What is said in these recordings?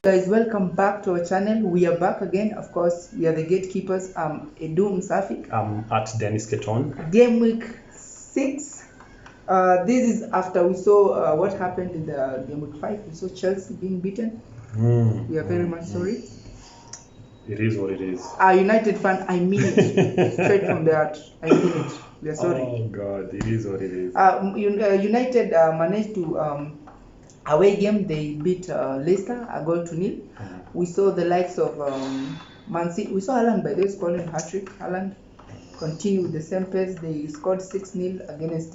Guys, welcome back to our channel. We are back again. Of course, we are the gatekeepers. I'm Edu Msafi. I'm at Dennis Keton. Game week 6. This is after we saw what happened in the game week 5. We saw Chelsea being beaten. We are very much sorry. It is what it is. United fan, I mean it. Straight from the heart. I mean it. We are sorry. Oh God, it is what it is. United managed to away game. They beat Leicester a goal to nil. We saw the likes of Man City. We saw Haaland, by the way, scoring hat-trick. Haaland continue with the same pace. They scored 6-0 against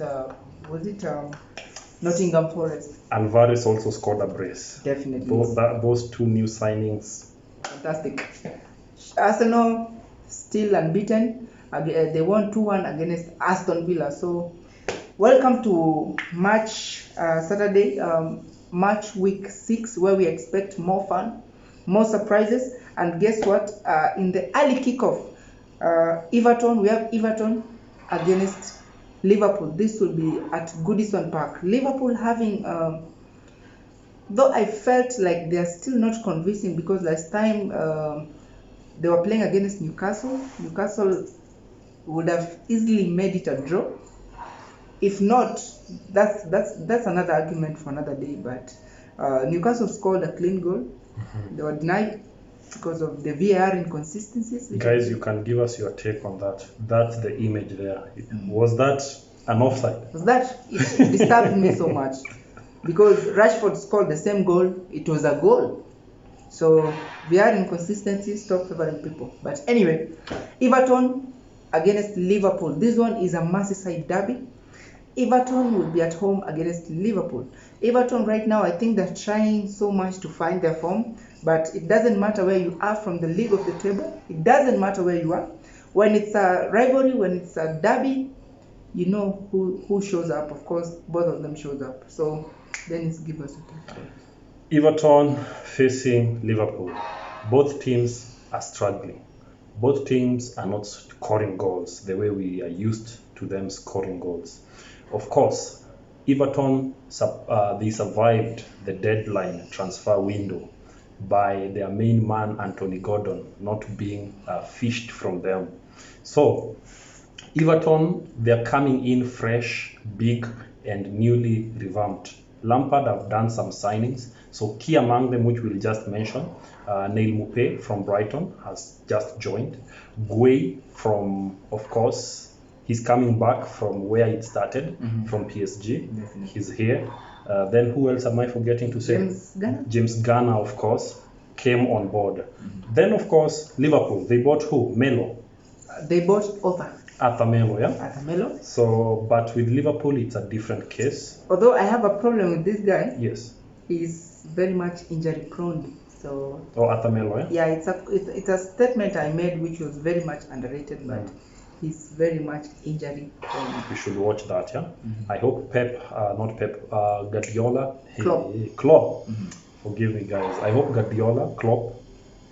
Nottingham Forest. Alvarez also scored a brace. Definitely. Those two new signings. Fantastic. Arsenal still unbeaten. They won 2-1 against Aston Villa. So, welcome to Saturday, match week 6, where we expect more fun, more surprises. And guess what? In the early kickoff, we have Everton against Liverpool. This will be at Goodison Park. Liverpool having, though I felt like they are still not convincing, because last time they were playing against Newcastle. Newcastle would have easily made it a draw. If not, that's another argument for another day. But Newcastle scored a clean goal. They were denied because of the VAR inconsistencies. Guys, you can give us your take on that. That's the image there. Was that an offside? It disturbed me so much, because Rashford scored the same goal. It was a goal. So VAR inconsistencies stop favoring people. But anyway, Everton against Liverpool. This one is a Merseyside derby. Everton will be at home against Liverpool. Everton right now, I think they're trying so much to find their form, but it doesn't matter where you are from the league of the table. It doesn't matter where you are. When it's a rivalry, when it's a derby, you know who shows up. Of course, both of them shows up. So Dennis, give us a take. Everton facing Liverpool. Both teams are struggling. Both teams are not scoring goals the way we are used to them scoring goals. Of course, Everton, they survived the deadline transfer window by their main man, Anthony Gordon, not being fished from them. So, Everton, they're coming in fresh, big, and newly revamped. Lampard have done some signings. So, key among them, which we'll just mention, Neil Maupay from Brighton has just joined. Gueye from, of course, he's coming back from where it started, from PSG. Definitely. He's here. Then who else am I forgetting to say? James Garner, of course, came on board. Then, of course, Liverpool. They bought who? Melo. They bought Arthur Melo, yeah? Arthur Melo. So, but with Liverpool, it's a different case. Although I have a problem with this guy. Yes. He's very much injury prone. So. Oh, Arthur Melo, yeah? Yeah, it's a statement I made which was very much underrated, but he's very much injury prone. We should watch that, yeah? I hope Guardiola. Klopp. Forgive me, guys. I hope Guardiola, Klopp.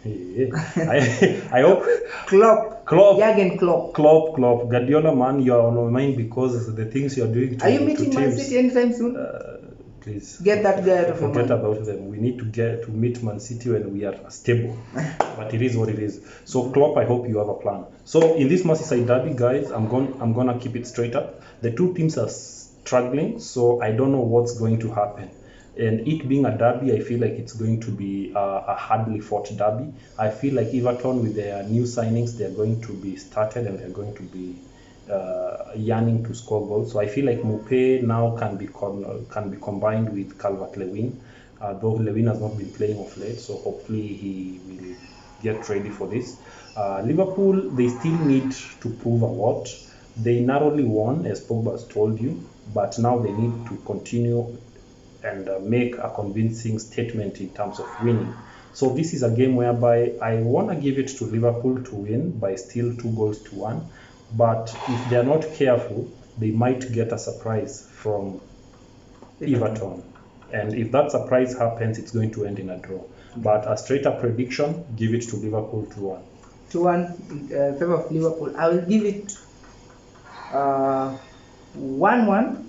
I hope Klopp. Jurgen Klopp. Klopp. Guardiola, man, you are on my mind because the things you are doing to Are you meeting Man City anytime soon? Please get that guy out of your mind. Forget about them. We need to meet Man City when we are stable. But it is what it is. So Klopp, I hope you have a plan. So in this Merseyside derby, guys, I'm gonna keep it straight up. The two teams are struggling, so I don't know what's going to happen. And it being a derby, I feel like it's going to be a hardly fought derby. I feel like Everton, with their new signings, they're going to be started and they're going to be yearning to score goals. So I feel like Maupay now can be combined with Calvert-Lewin, though Lewin has not been playing of late. So hopefully he will get ready for this. Liverpool, they still need to prove a lot. They narrowly won, as Pogba has told you, but now they need to continue and make a convincing statement in terms of winning. So this is a game whereby I want to give it to Liverpool to win by still 2-1. But if they are not careful, they might get a surprise from Everton. And if that surprise happens, it's going to end in a draw. But a straight up prediction, give it to Liverpool 2-1. 2-1 in favor of Liverpool. I will give it 1-1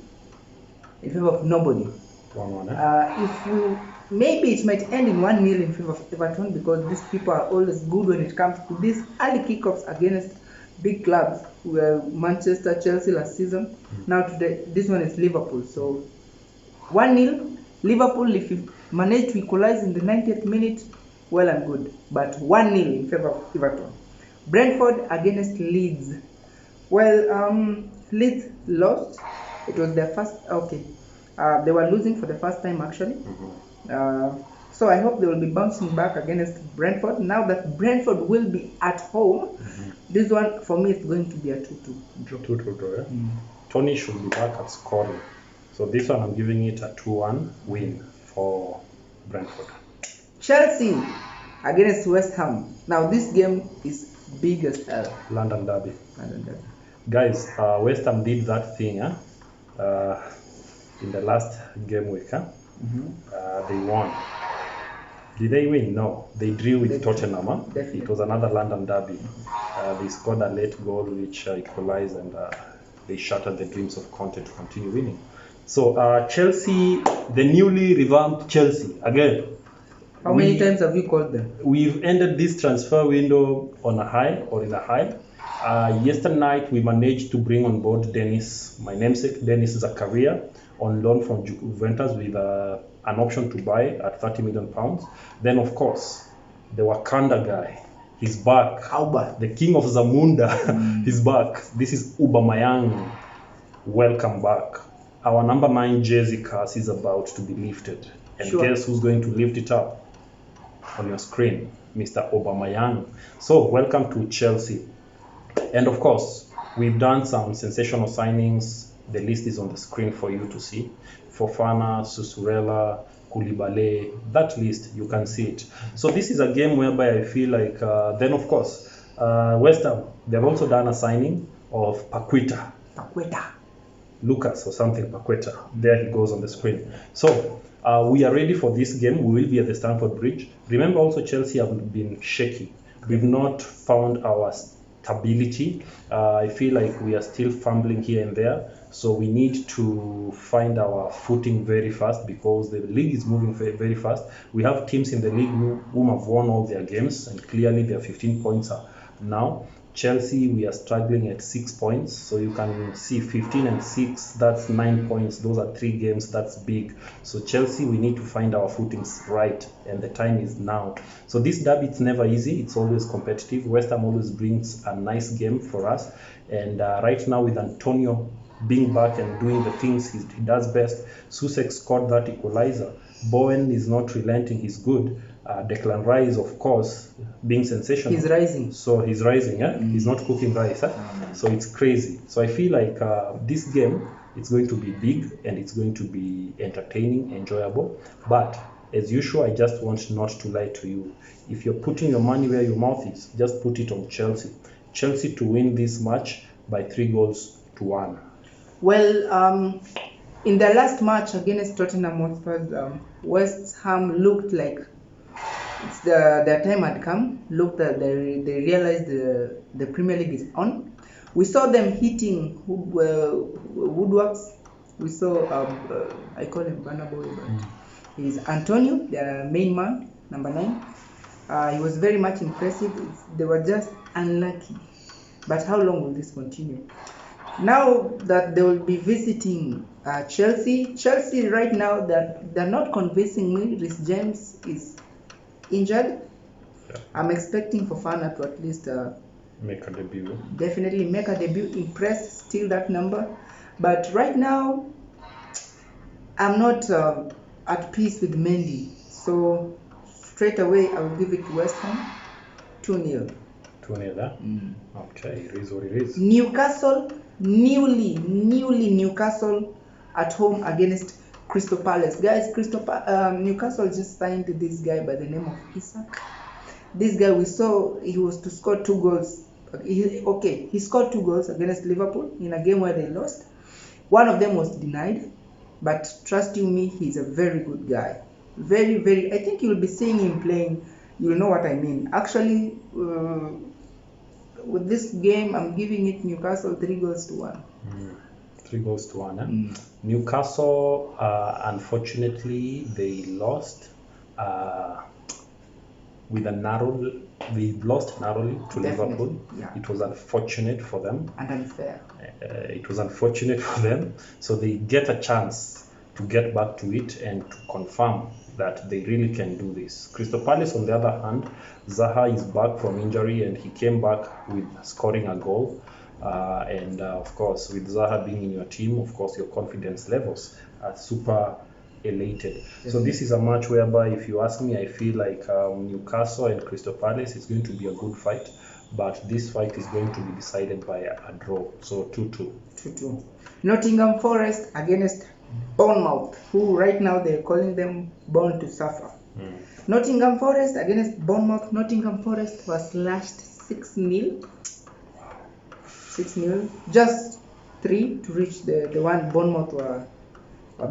in favor of nobody. 1-1, eh? maybe it might end in 1-0 in favor of Everton, because these people are always good when it comes to these early kickoffs against big clubs. Were Manchester, Chelsea last season. Now today, this one is Liverpool. So 1-0 Liverpool. If you manage to equalize in the 90th minute, well and good. But 1-0 in favor of Everton. Brentford against Leeds. Well, Leeds lost. It was their first. Okay, they were losing for the first time actually. So I hope they will be bouncing back against Brentford. Now that Brentford will be at home, this one for me is going to be a 2-2 draw. 2-2 draw, yeah? Tony should be back at scoring. So this one I'm giving it a 2-1 win for Brentford. Chelsea against West Ham. Now this game is big as hell. London Derby. London Derby. Guys, West Ham did that thing in the last game week. They won. Did they win? No. They drew with Tottenham. It was another London Derby. They scored a late goal which equalized, and they shattered the dreams of Conte to continue winning. So Chelsea, the newly revamped Chelsea, again. How many times have you called them? We've ended this transfer window on a high or in a high. Yesterday night we managed to bring on board Dennis, my namesake, Dennis Zakaria, on loan from Juventus with an option to buy at £30 million. Then of course, the Wakanda guy, he's back. Auba. The king of Zamunda, he's back. This is Aubameyang. Welcome back. Our number 9 jersey cast is about to be lifted. And guess who's going to lift it up on your screen? Mr. Aubameyang. So welcome to Chelsea. And of course, we've done some sensational signings. The list is on the screen for you to see. Fofana, Susurela, Koulibaly, that list, you can see it. So this is a game whereby I feel like, then of course, West Ham, they've also done a signing of Paqueta. Lucas or something, Paqueta. There he goes on the screen. So we are ready for this game. We will be at the Stamford Bridge. Remember also Chelsea have been shaky. We've not found our stability. I feel like we are still fumbling here and there. So we need to find our footing very fast, because the league is moving very, very fast. We have teams in the league who have won all their games, and clearly they are 15 points now. Chelsea, we are struggling at 6 points. So you can see 15 and 6, that's 9 points. Those are 3 games, that's big. So Chelsea, we need to find our footings right, and the time is now. So this derby, it's never easy. It's always competitive. West Ham always brings a nice game for us. And right now with Antonio being back and doing the things he does best, Sussex scored that equalizer. Bowen is not relenting, he's good. Declan Rice, of course, being sensational. He's rising. So he's rising, He's not cooking rice, So it's crazy. So I feel like this game, it's going to be big and it's going to be entertaining, enjoyable. But as usual, I just want not to lie to you. If you're putting your money where your mouth is, just put it on Chelsea. Chelsea to win this match by 3-1. Well, in the last match against Tottenham Hotspur, West Ham looked like their time had come. Looked that they realized the Premier League is on. We saw them hitting woodworks. We saw I call him Banaboy, but he's Antonio, their main man, number 9. He was very much impressive. They were just unlucky. But how long will this continue? Now that they will be visiting Chelsea right now, they're not convincing me. Reece James is injured. I'm expecting Fofana to at least make a debut. Definitely make a debut, impress, steal that number. But right now, I'm not at peace with Mendy. So straight away, I will give it to West Ham 2-0. 2-0, Okay, it is what it is. Newcastle, newly Newcastle at home against Crystal Palace. Guys, Newcastle just signed this guy by the name of Isak. This guy, we saw he was to score 2 goals. He scored 2 goals against Liverpool in a game where they lost. One of them was denied, but trust you me, he's a very good guy. Very, very. I think you'll be seeing him playing. You'll know what I mean. Actually, with this game, I'm giving it Newcastle 3-1. 3-1, Newcastle, unfortunately, they lost with a narrow, they lost narrowly to Definitely, Liverpool. yeah. It was unfortunate for them. And unfair. It was unfortunate for them. So they get a chance to get back to it and to confirm that they really can do this. Crystal Palace, on the other hand, Zaha is back from injury and he came back with scoring a goal. Of course, with Zaha being in your team, of course, your confidence levels are super elated. So this is a match whereby, if you ask me, I feel like Newcastle and Crystal Palace is going to be a good fight, but this fight is going to be decided by a draw. So 2-2. 2-2. Nottingham Forest against Bournemouth, who right now they're calling them Born to Suffer. Nottingham Forest against Bournemouth. Nottingham Forest was lashed 6-0. 6-0. Just 3 to reach the one Bournemouth were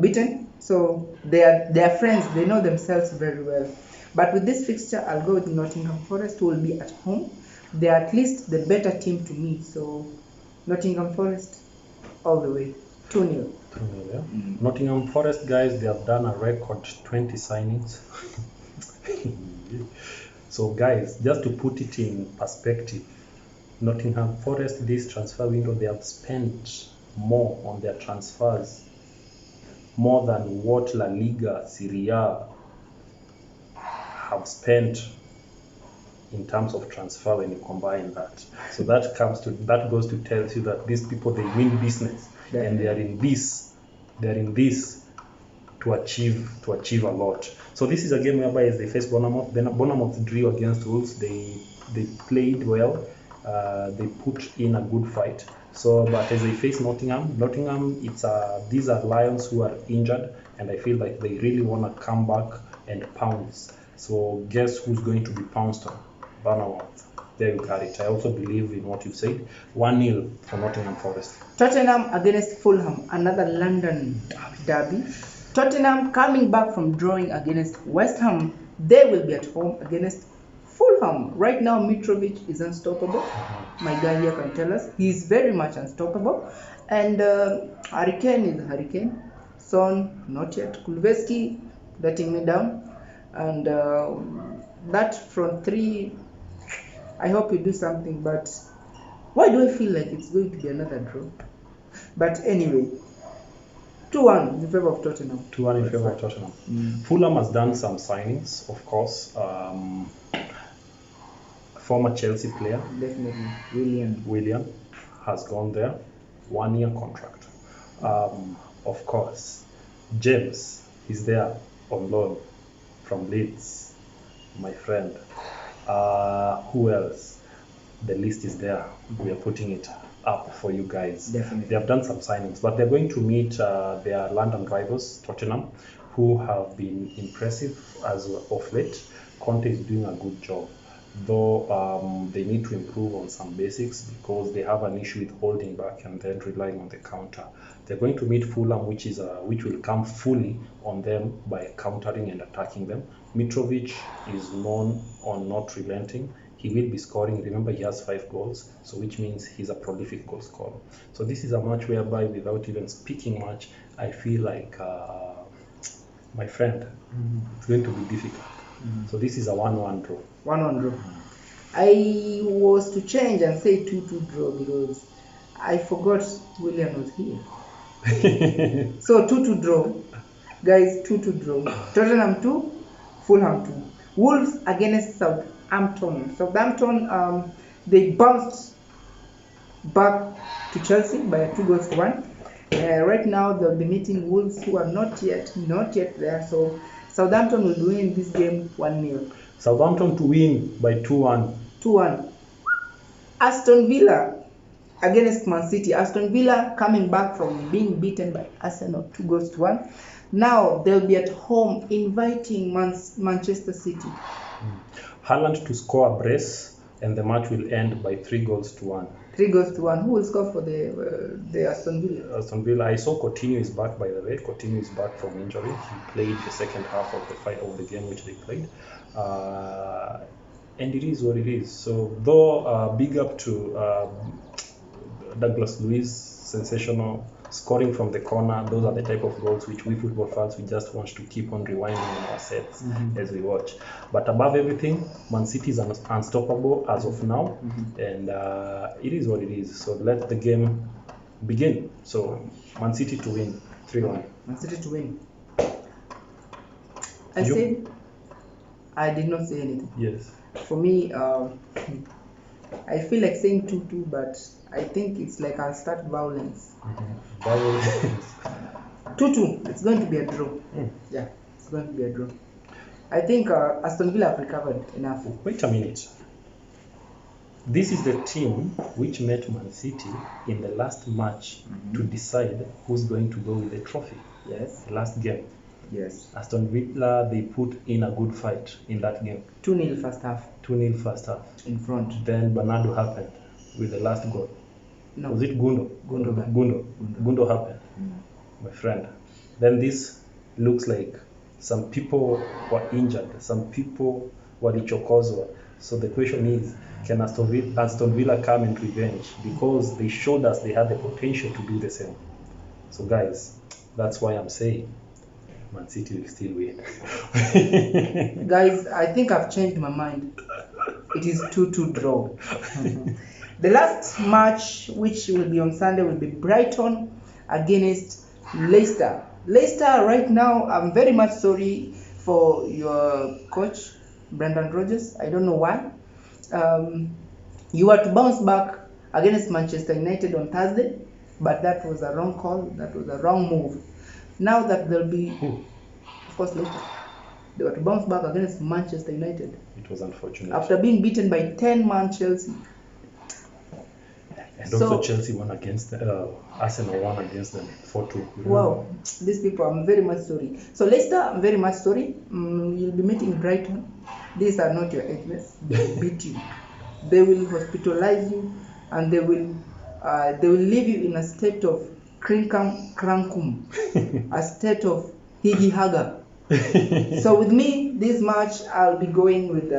beaten. So they are friends. They know themselves very well. But with this fixture, I'll go with Nottingham Forest, who will be at home. They are at least the better team to me. So Nottingham Forest all the way. 2-0. 2-0, yeah. Nottingham Forest, guys, they have done a record 20 signings. So, guys, just to put it in perspective, Nottingham Forest, this transfer window, they have spent more on their transfers, more than what La Liga, Serie A have spent in terms of transfer when you combine that. So that goes to tell you that these people, they win business. And they are in this to achieve a lot. So this is a game whereby as they face Bournemouth, then Bournemouth drew against Wolves. They played well. They put in a good fight. So, but as they face Nottingham, these are Lions who are injured, and I feel like they really want to come back and pounce. So guess who's going to be pounced on? Bournemouth. There you got it. I also believe in what you said. 1-0 for Nottingham Forest. Tottenham against Fulham, another London derby. Tottenham coming back from drawing against Westham. They will be at home against Fulham. Right now, Mitrovic is unstoppable. My guy here can tell us. He is very much unstoppable. And Hurricane is Hurricane. Son, not yet. Kulveski letting me down. And that front three, I hope you do something, but why do I feel like it's going to be another draw? But anyway, 2-1 in favor of Tottenham. 2-1 in favor of Tottenham. Fulham has done some signings, of course. Former Chelsea player, definitely, William has gone there. 1-year contract. Of course, James is there on loan from Leeds, my friend. Who else? The list is there. We are putting it up for you guys. Definitely. They have done some signings, but they're going to meet their London rivals, Tottenham, who have been impressive as of late. Conte is doing a good job, though they need to improve on some basics because they have an issue with holding back and then relying on the counter. They're going to meet Fulham, which will come fully on them by countering and attacking them. Mitrovic is known on not relenting. He will be scoring. Remember, he has 5 goals, so which means he's a prolific goal scorer. So this is a match whereby, without even speaking much, I feel like, my friend, it's going to be difficult. So this is a 1-1 draw. 1-1 draw. I was to change and say 2-2 draw because I forgot William was here. So 2-2 draw. Guys, 2-2 draw. Tottenham 2, Fulham 2. Wolves against Southampton. Southampton, they bounced back to Chelsea by 2-1. Right now they'll be meeting Wolves, who are not yet there. So Southampton will win this game 1-0. Southampton to win by 2-1. 2-1. Aston Villa against Man City. Aston Villa coming back from being beaten by Arsenal 2-1. Now they'll be at home inviting Manchester City. Haaland to score a brace, and the match will end by 3-1. 3-1. Who will score for the Aston Villa? Aston Villa. I saw Coutinho is back, by the way. Coutinho is back from injury. He played the second half of the game which they played. And it is what it is. So, though big up to Douglas Luiz, sensational scoring from the corner. Those are the type of goals which we football fans, we just want to keep on rewinding in our sets as we watch. But above everything, Man City is unstoppable as of now, and it is what it is. So let the game begin. So Man City to win 3-1. Man City to win. I did not say anything. Yes. For me, I feel like saying 2-2, but I think it's like I'll start violence. Violence. 2-2. It's going to be a draw. Yeah, it's going to be a draw. I think Aston Villa have recovered enough. Wait a minute. This is the team which met Man City in the last match to decide who's going to go with the trophy. Yes. The last game. Yes. Aston Villa, they put in a good fight in that game. 2-0 first half. 2-0 first half. In front. Then Bernardo happened with the last goal. No. Was it Gundo? Gundo happened, my friend. Then this looks like some people were injured. Some people were lichokozwa. So the question is, can Aston Villa come and revenge? Because they showed us they had the potential to do the same. So guys, that's why I'm saying Man City will still win. Guys, I think I've changed my mind. It is 2-2 draw. The last match, which will be on Sunday, will be Brighton against Leicester. Leicester, right now, I'm very much sorry for your coach, Brendan Rodgers. I don't know why. You were to bounce back against Manchester United on Thursday, but that was a wrong call. That was a wrong move. Now that there'll be, of course, Leicester. They were to bounce back against Manchester United. It was unfortunate. After being beaten by 10-man Chelsea. And also Chelsea won against Arsenal won against them 4-2. Wow, these people, I'm very much sorry. So Leicester, I'm very much sorry. You'll be meeting Brighton. These are not your enemies. They will beat you. They will hospitalize you, and they will leave you in a state of crankum, a state of higgy haga. So with me, this match, I'll be going with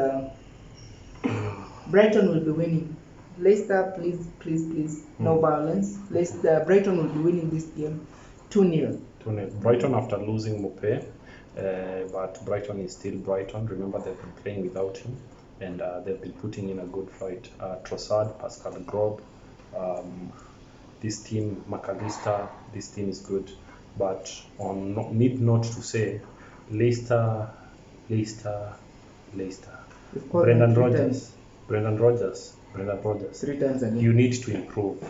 Brighton will be winning. Leicester, please, no violence. Brighton will be winning this game 2-0. 2-0. Brighton after losing Mopé, but Brighton is still Brighton. Remember, they've been playing without him, and they've been putting in a good fight. Trossard, Pascal Grob, this team, McAllister, this team is good. But need not to say, Leicester. Brendan Rodgers. 3 times again. You need to improve.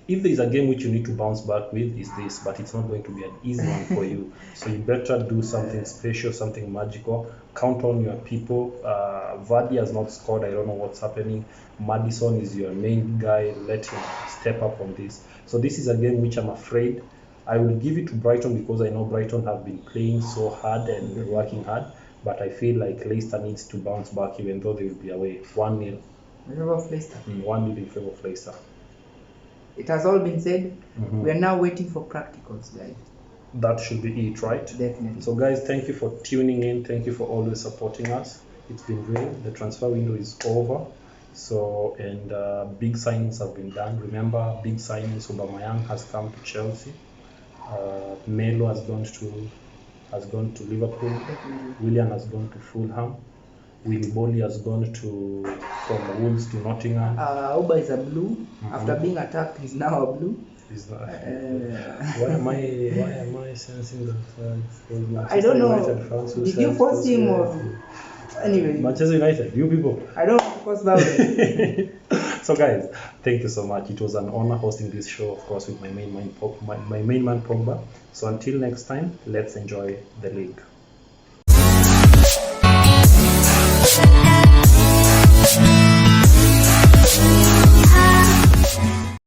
If there is a game which you need to bounce back with, is this, but it's not going to be an easy one for you. So you better do something special, something magical. Count on your people. Vardy has not scored. I don't know what's happening. Maddison is your main guy. Let him step up on this. So this is a game which I'm afraid I will give it to Brighton, because I know Brighton have been playing so hard and working hard. But I feel like Leicester needs to bounce back, even though they will be away. 1-0. In favor of Leicester. 1-0 in favor of Leicester. It has all been said. We are now waiting for practicals, guys. That should be it, right? Definitely. So guys, thank you for tuning in. Thank you for always supporting us. It's been real. The transfer window is over. So, and big signings have been done. Remember, big signings. Aubameyang has come to Chelsea. Melo has gone to Liverpool. Willian has gone to Fulham. Willy Bolly has gone from Wolves to Nottingham. Auba is a blue. After being attacked, he's now a blue. He's not, why am I sensing that? I don't know. Did you force him or? Anyway. Manchester United, you people. I don't force violence. So guys, thank you so much. It was an honor hosting this show, of course, with my main man Pogba. So until next time, let's enjoy the league.